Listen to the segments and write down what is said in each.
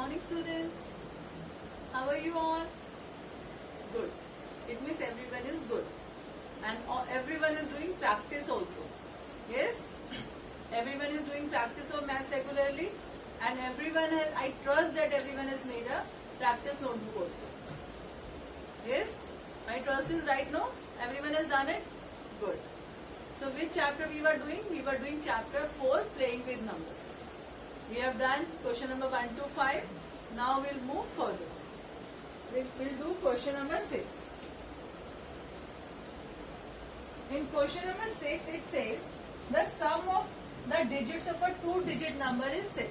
morning, students. How are you all? Good. It means everyone is good. And everyone is doing practice also. Yes? Everyone is doing practice of maths regularly. And everyone has, I trust that everyone has made a practice notebook also. Yes? My trust is right now. Everyone has done it? Good. So which chapter we were doing? We were doing chapter 4, playing with numbers. We have done question number 1 to 5. Now we'll move further. We'll do question number 6. In question number 6, it says the sum of the digits of a 2-digit number is 6.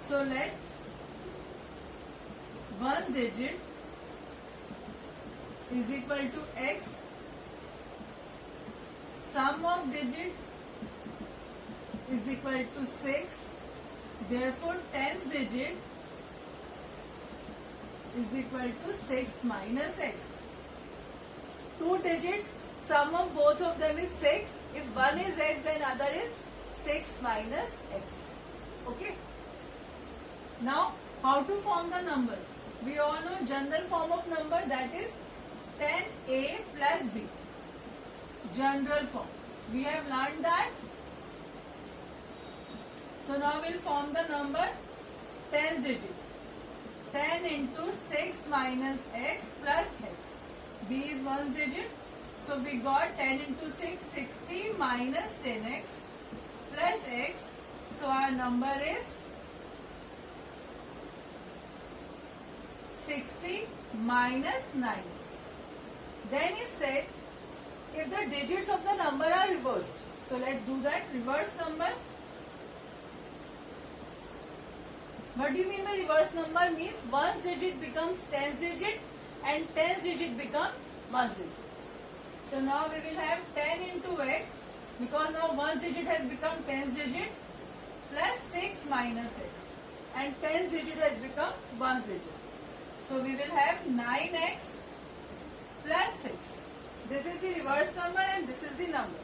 So let one's digit is equal to x, sum of digits is equal to 6, therefore tens digit is equal to 6 minus x. 2 digits, sum of both of them is 6. If one is x, then other is 6 minus x. Okay. Now, how to form the number? We all know general form of number, that is 10a plus b. General form. We have learned that. So now we'll form the number tens digit. 10 into 6 minus x plus x. b is one digit. So we got 10 into 6, 60 minus 10x plus x. So our number is 60 minus 9x. Then he said, if the digits of the number are reversed. So let's do that. Reverse number. What do you mean by reverse number? Means one's digit becomes tens digit and tens digit become one's digit. So now we will have 10 into x, because now one's digit has become tens digit, plus 6 minus x, and tens digit has become one's digit. So we will have 9x plus 6. This is the reverse number and this is the number.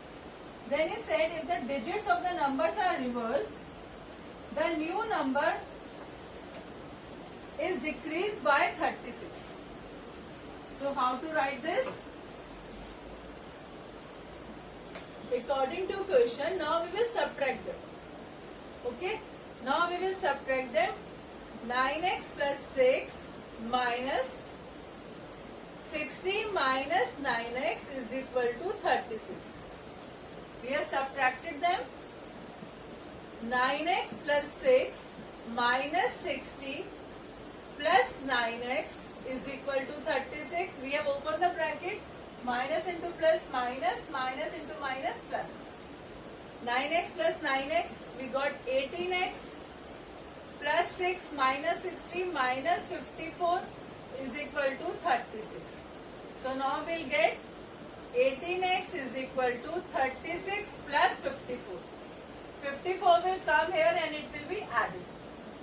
Then he said if the digits of the numbers are reversed, the new number is decreased by 36. So how to write this? According to question, now we will subtract them. Okay? Now we will subtract them. 9x plus 6 minus 60 minus 9x is equal to 36. We have subtracted them. 9x plus 6 minus 60 plus 9x is equal to 36. We have opened the bracket. Minus into plus minus, minus into minus plus. 9x plus 9x, we got 18x plus 6 minus 60 minus 54 is equal to 36. So now we'll get 18x is equal to 36 plus 54. 54 will come here and it will be added.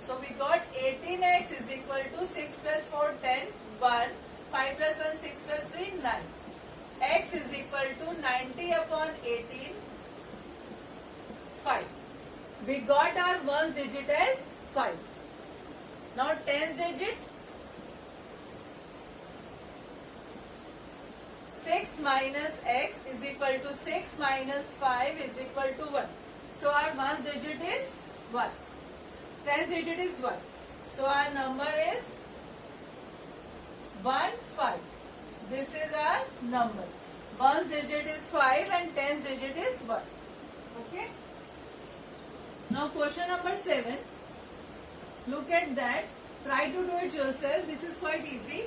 So we got 18x is equal to 6 plus 4, 10, 1, 5 plus 1, 6 plus 3, 9. X is equal to 90 upon 18, 5. We got our ones digit as 5. Now tens digit, 6 minus x is equal to 6 minus 5 is equal to 1. So our ones digit is 1. Tens digit is 1. So our number is 1, 5. This is our number. One's digit is 5 and tens digit is 1. Okay. Now question number 7. Look at that. Try to do it yourself. This is quite easy.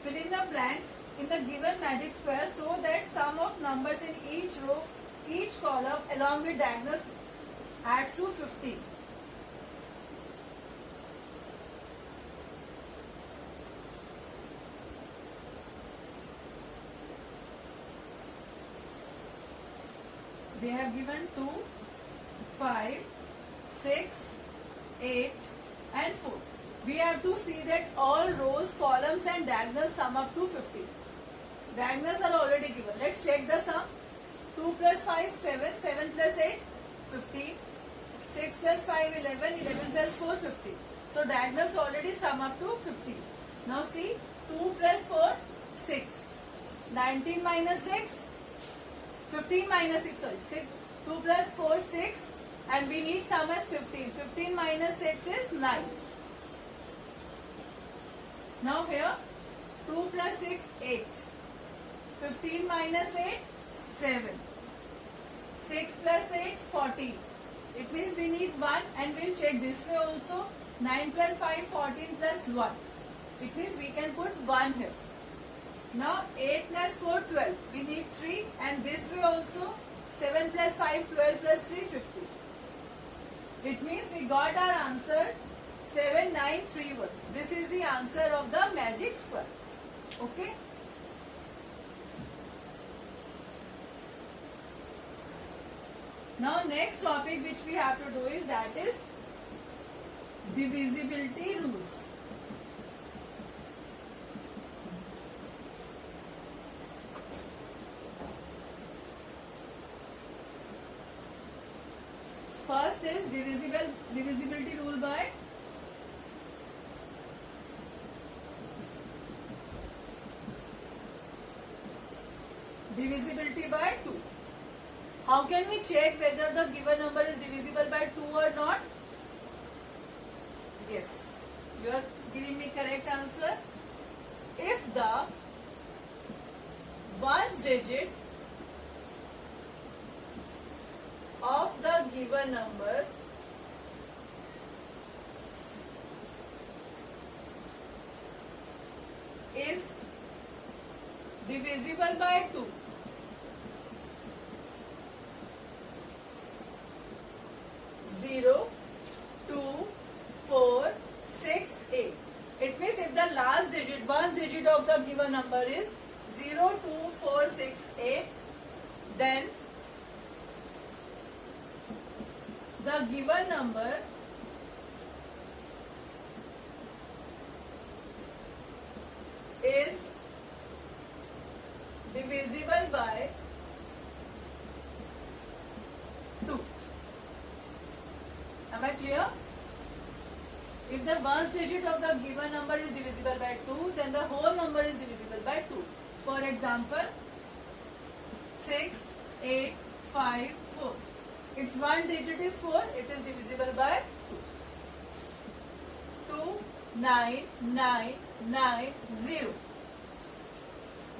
Fill in the blanks in the given magic square so that sum of numbers in each row, each column along with diagonals adds to 50. They have given 2, 5, 6, 8 and 4. we have to see that all rows, columns and diagonals sum up to 50. Diagonals are already given. Let's check the sum. 2 plus 5, 7. 7 plus 8, 15. 6 plus 5, 11. 11 plus 4, 50. So diagonals already sum up to 50. Now see, 2 plus 4, 6. 19 minus 6, 15 minus 6, sorry. 6, 2 plus 4, 6. And we need sum as 15. 15 minus 6 is 9. Now here, 2 plus 6, 8. 15 minus 8, 7. 6 plus 8, 14. It means we need 1 and we'll check this way also. 9 plus 5, 14 plus 1. It means we can put 1 here. Now 8 plus 4, 12. We need 3 and this way also 7 plus 5, 12 plus 3, 50. It means we got our answer 7931. This is the answer of the magic square. Okay. Now next topic which we have to do is that is divisibility rules. First is divisibility rule by divisibility by 2. How can we check whether the given number is divisible by 2 or not? Yes, you are giving me correct answer. If the ones digit of the given number is divisible by 2, zero, 2, 4, 6, 8. It means if the last digit, one digit of the given number is 0, 2, 4, 6, 8, then the given number is divisible by 2. Am I clear? If the ones digit of the given number is divisible by 2, then the whole number is divisible by 2. For example, 6, 8, 5, 4. Its one digit is 4, it is divisible by 2. 2, 9, 9, 9, 0.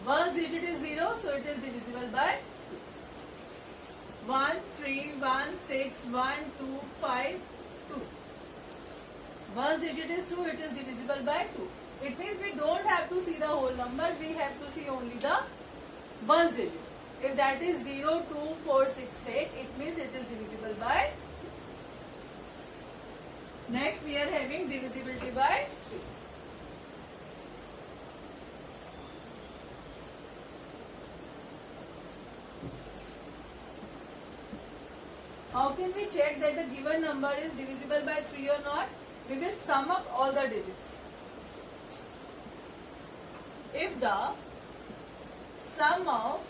One's digit is 0, so it is divisible by 2. 1, 3, 1, 6, 1, 2, 5, 2. One's digit is 2, it is divisible by 2. It means we don't have to see the whole number, we have to see only the one's digit. If that is 0, 2, 4, 6, 8, it means it is divisible by 2. Next we are having divisibility by 3. How can we check that the given number is divisible by 3 or not? We will sum up all the digits. If the sum of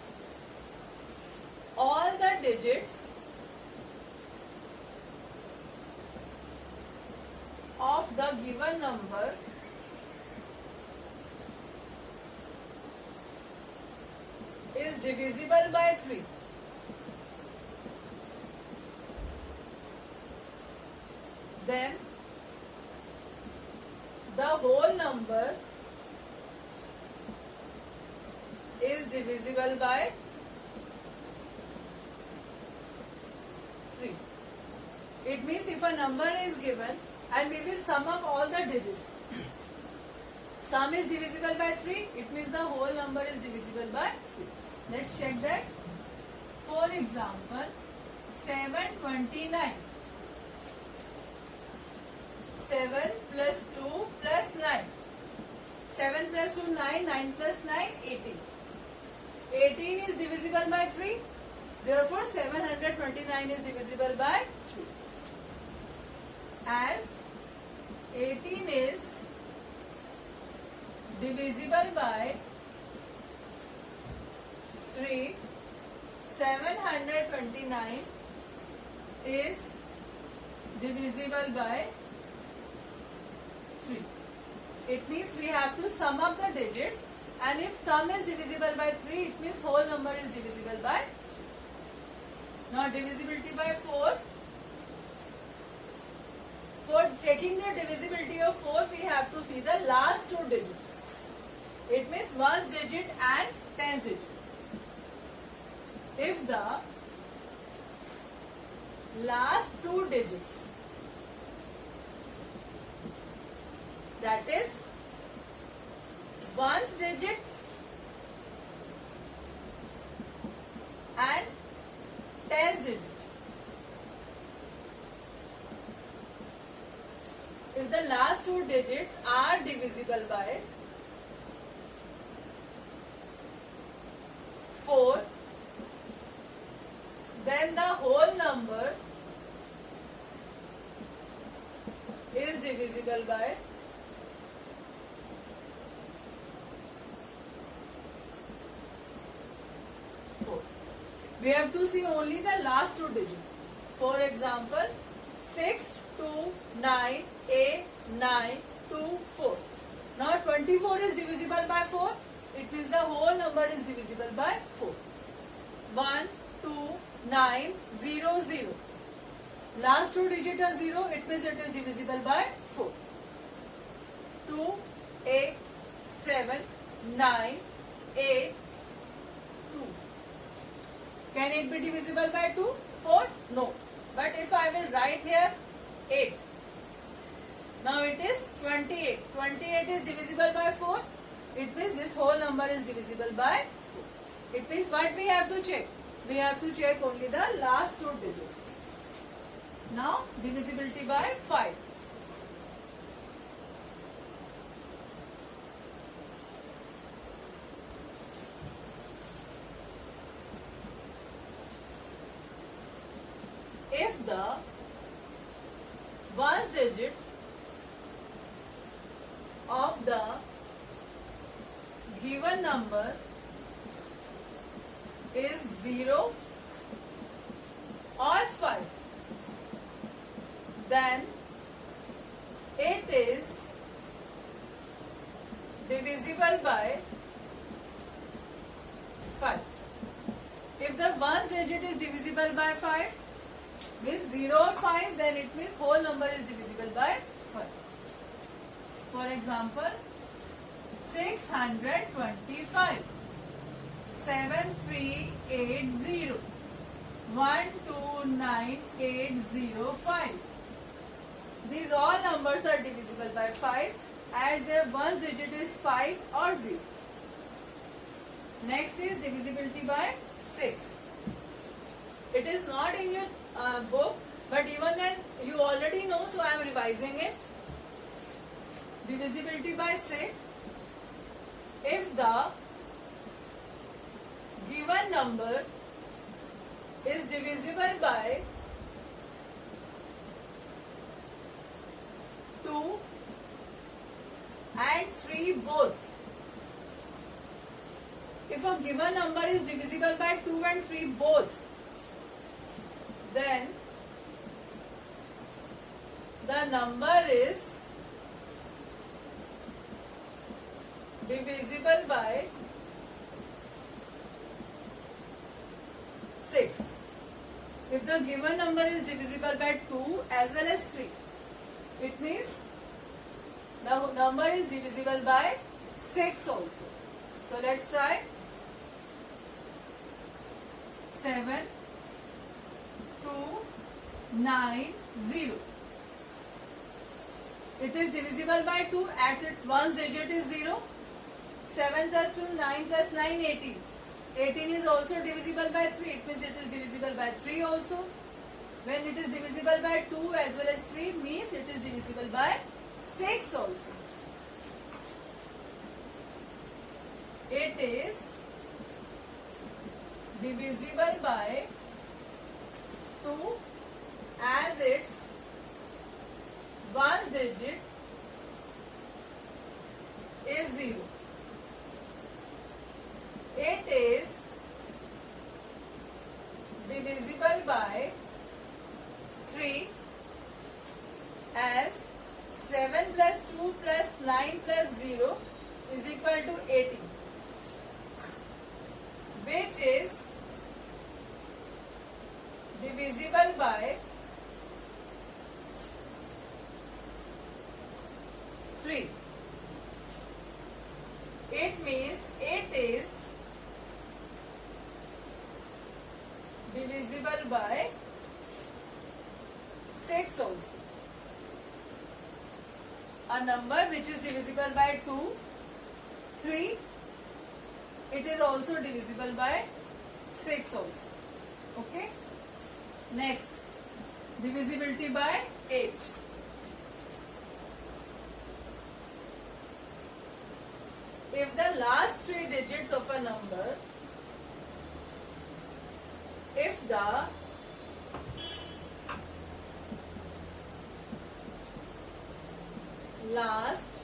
all the digits of the given number is divisible by 3, then the whole number is divisible by 3. It means if a number is given and we will sum up all the digits, sum is divisible by 3, it means the whole number is divisible by 3. Let's check that. For example, 729. 7 plus 2 plus 9. 7 plus 2, 9. 9 plus 9, 18. 18 is divisible by 3. Therefore, 729 is divisible by 3. As 18 is divisible by 3. 729 is divisible by 3. It means we have to sum up the digits, and if sum is divisible by 3, it means whole number is divisible by. Now divisibility by 4. For checking the divisibility of 4, we have to see the last two digits. It means 1's digit and 10's digit. If the last two digits, that is 1's digit and 10's digit, if the last two digits are divisible by 4, then the whole number is divisible by 4. We have to see only the last two digits. For example, 6, 2, 9, 8, 9, 2, 4. Now 24 is divisible by 4. It means the whole number is divisible by 4. 1, 2, 9, 0, 0. Last two digits are 0. It means it is divisible by 4. 2, 8, 7, 9, 8, 2. Can it be divisible by 2? 4? No. But if I will write here 8. Now it is 28. 28 is divisible by 4. It means this whole number is divisible by 4. It means what we have to check? We have to check only the last two digits. Now divisibility by 5. If the 1's digit of the given number is 0 or 5, then it is divisible by 5. If the 1's digit is divisible by 5, means 0 or 5, then it means whole number is divisible by 5. For example, 625, 7380, 129805. These all numbers are divisible by 5 as their 1's digit is 5 or 0. Next is divisibility by 6. It is not in your book, but even then you already know, so I am revising it. Divisibility by 6. If the given number is divisible by 2 and 3 both. If a given number is divisible by 2 and 3 both, then the number is divisible by 6. If the given number is divisible by 2 as well as 3, it means the number is divisible by 6 also. So let's try. 7, 2, 9, 0. It is divisible by 2 as its 1's digit is 0. 7 plus 2, 9 plus 9, 18. 18 is also divisible by 3. It means it is divisible by 3 also. When it is divisible by 2 as well as 3, means it is divisible by 6 also. It is divisible by 2 as its 1's digit is 0. It is divisible by 3 as 7 plus 2 plus 9 plus 0 is equal to 18, which is divisible by 3. It means it is divisible by 6 also. A number which is divisible by 2, 3, it is also divisible by 6 also. Okay. Next, divisibility by 8. If the last 3 digits of a number, if the last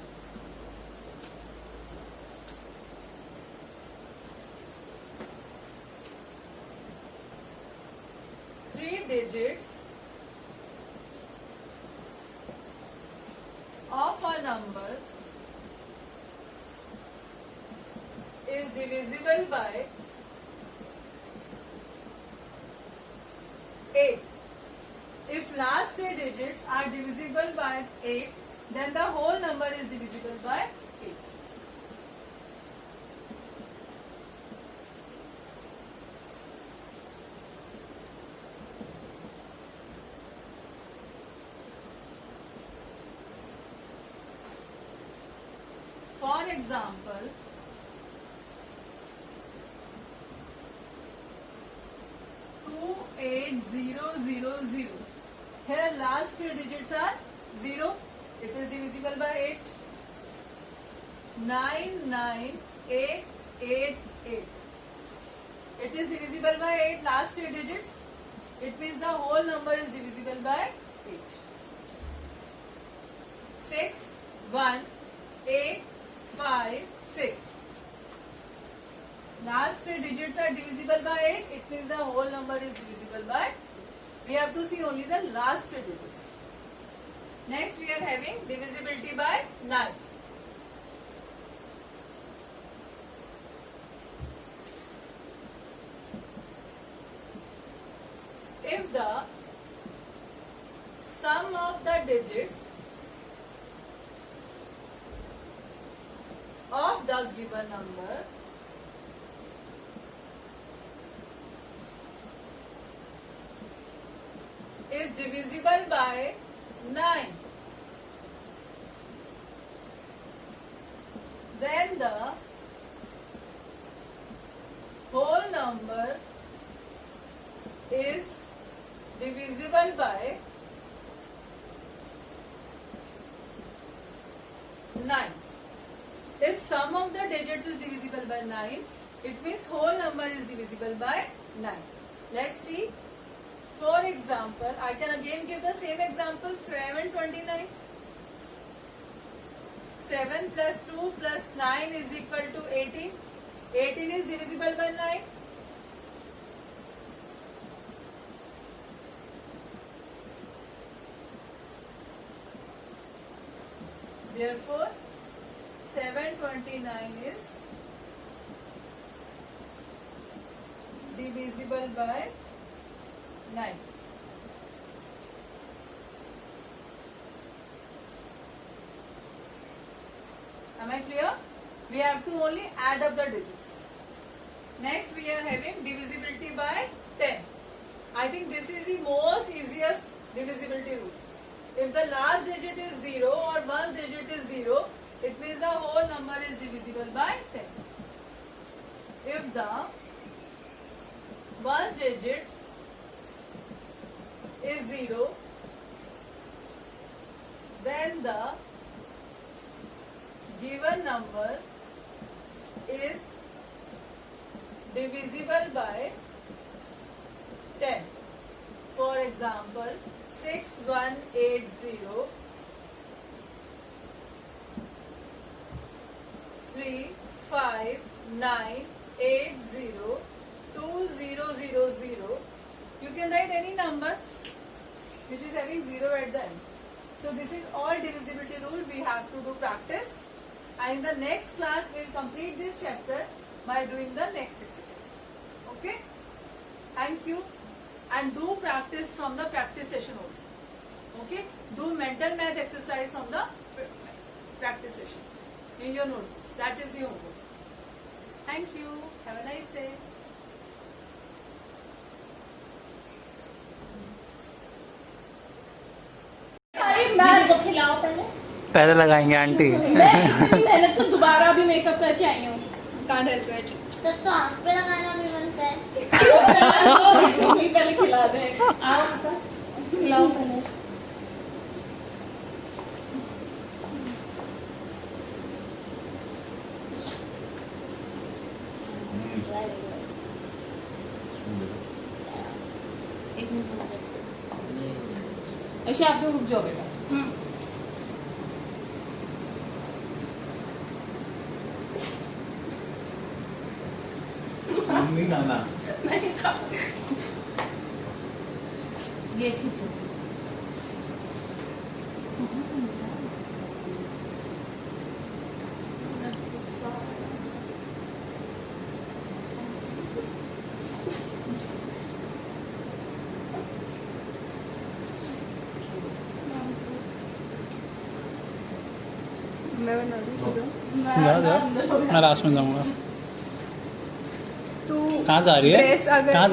three digits of a number is divisible by 8. If last 3 digits are divisible by 8, then the whole number is divisible by 8. For example, 28000. Here last 3 digits are 0. It is divisible by 8. 99888. It is divisible by 8. Last 3 digits. It means the whole number is divisible by 8. 61856. Last 3 digits are divisible by 8. It means the whole number is divisible by 8. We have to see only the last 3 digits. Next we are having divisibility by 9. If the sum of the digits of the given number is divisible by 9, then the whole number is divisible by 9. If sum of the digits is divisible by 9, it means whole number is divisible by 9. Let's see. For example, I can again give the same example, 729. 7 plus 2 plus 9 is equal to 18. 18 is divisible by 9. Therefore, 729 is divisible by 9. Am I clear? We have to only add up the digits. Next we are having divisibility by 10. I think this is the most easiest divisibility rule. If the last digit is 0 or one digit is 0, it means the whole number is divisible by 10. If the one digit is 0, then the given number is divisible by 10. For example, 6180 5980200. You can write any number which is having 0 at the end. So this is all divisibility rule. We have to do practice, and in the next class we will complete this chapter by doing the next exercise. Okay? Thank you. And do practice from the practice session also. Okay? Do mental math exercise from the practice session in your notebooks. That is the homework. Thank you. Have a nice day. दीदी को खिलाओ पहले। पहले लगाएंगे aunty. मैं इतनी मेहनत से दोबारा भी मेकअप करके आई हूँ। Can't help it. तो आँख पे लगाना भी बनता है। मम्मी पहले खिला दे। आओ बस खिलाओ पहले। एक मिनट। अच्छा आप लोग रुक जाओ बेटा। मम्मी खाना नहीं खा। ये खींचो। मैं बना दूँ मैं लास्ट में जाऊंगा। तू कहाँ जा रही है? ड्रेस अगर कहाँ